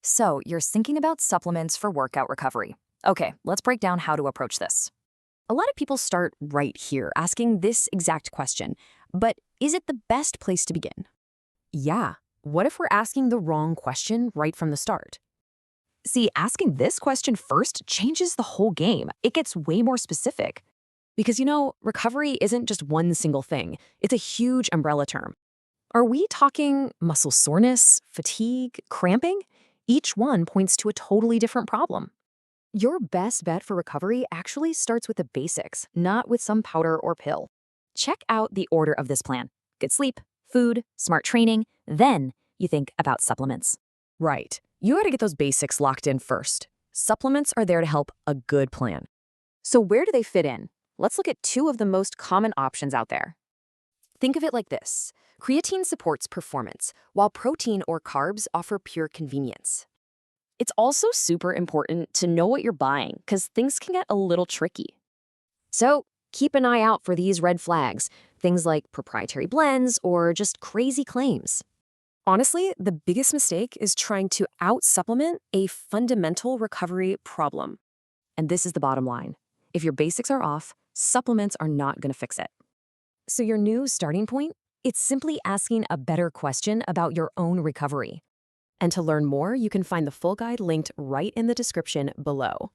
So, you're thinking about supplements for workout recovery. Okay, let's break down how to approach this. A lot of people start right here, asking this exact question. But is it the best place to begin? Yeah. What if we're asking the wrong question right from the start? See, asking this question first changes the whole game. It gets way more specific. Because, recovery isn't just one single thing. It's a huge umbrella term. Are we talking muscle soreness, fatigue, cramping? Each one points to a totally different problem. Your best bet for recovery actually starts with the basics, not with some powder or pill. Check out the order of this plan: good sleep, food, smart training, then you think about supplements. Right. You gotta get those basics locked in first. Supplements are there to help a good plan. So where do they fit in? Let's look at two of the most common options out there. Think of it like this. Creatine supports performance, while protein or carbs offer pure convenience. It's also super important to know what you're buying because things can get a little tricky. So keep an eye out for these red flags, things like proprietary blends or just crazy claims. Honestly, the biggest mistake is trying to out-supplement a fundamental recovery problem. And this is the bottom line. If your basics are off, supplements are not going to fix it. So your new starting point? It's simply asking a better question about your own recovery. And to learn more, you can find the full guide linked right in the description below.